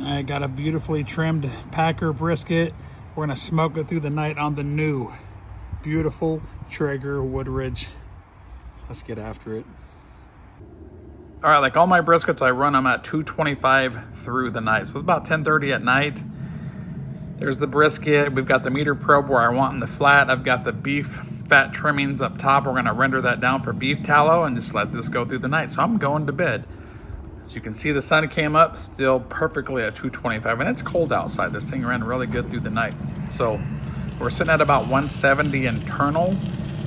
I got a beautifully trimmed Packer brisket. We're gonna smoke it through the night on the new beautiful Traeger Woodridge. Let's get after it. All right, like all my briskets, I run them at 225 through the night. So it's about 10:30 at night. There's the brisket. We've got the meter probe where I want in the flat. I've got the beef fat trimmings up top. We're gonna render that down for beef tallow and just let this go through the night. So I'm going to bed. As you can see, the sun came up still perfectly at 225, and it's cold outside. This thing ran really good through the night. So we're sitting at about 170 internal,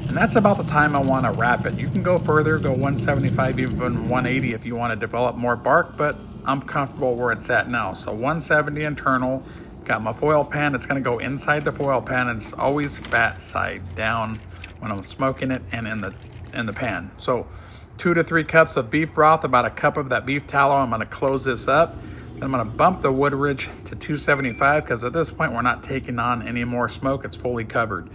and that's about the time I want to wrap it. You can go further, go 175, even 180 if you want to develop more bark, but I'm comfortable where it's at now. So 170 internal, got my foil pan. It's going to go inside the foil pan, and it's always fat side down when I'm smoking it and in the pan. So 2 to 3 cups of beef broth, about a cup of that beef tallow. I'm gonna close this up. Then I'm gonna bump the Woodridge to 275 because at this point we're not taking on any more smoke. It's fully covered.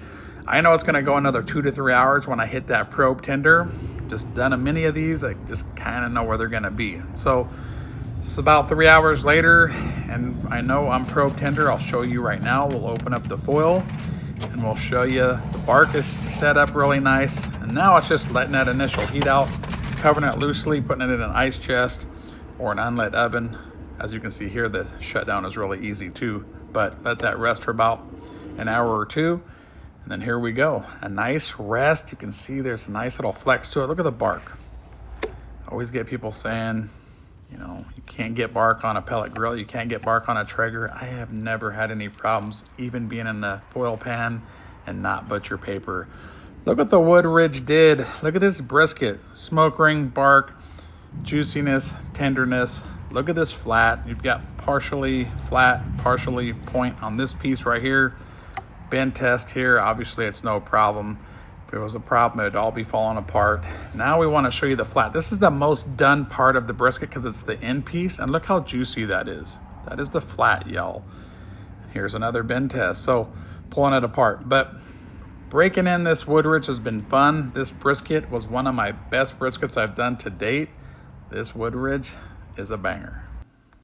I know it's gonna go another 2 to 3 hours when I hit that probe tender. Just done a many of these. I just kind of know where they're gonna be. So it's about 3 hours later, and I know I'm probe tender. I'll show you right now. We'll open up the foil and we'll show you the bark is set up really nice. And now it's just letting that initial heat out, covering it loosely, putting it in an ice chest or an unlit oven. As you can see here, the shutdown is really easy too, but let that rest for about an hour or two. And then here we go, a nice rest. You can see there's a nice little flex to it. Look at the bark. I always get people saying, you know, you can't get bark on a pellet grill. You can't get bark on a Traeger. I have never had any problems, even being in the foil pan and not butcher paper. Look what the Woodridge did. Look at this brisket. Smoke ring, bark, juiciness, tenderness. Look at this flat. You've got partially flat, partially point on this piece right here. Bend test here. Obviously, it's no problem. If it was a problem, it'd all be falling apart. Now we want to show you the flat. This is the most done part of the brisket because it's the end piece. And look how juicy that is. That is the flat, y'all. Here's another bend test. So pulling it apart. But breaking in this Woodridge has been fun. This brisket was one of my best briskets I've done to date. This Woodridge is a banger.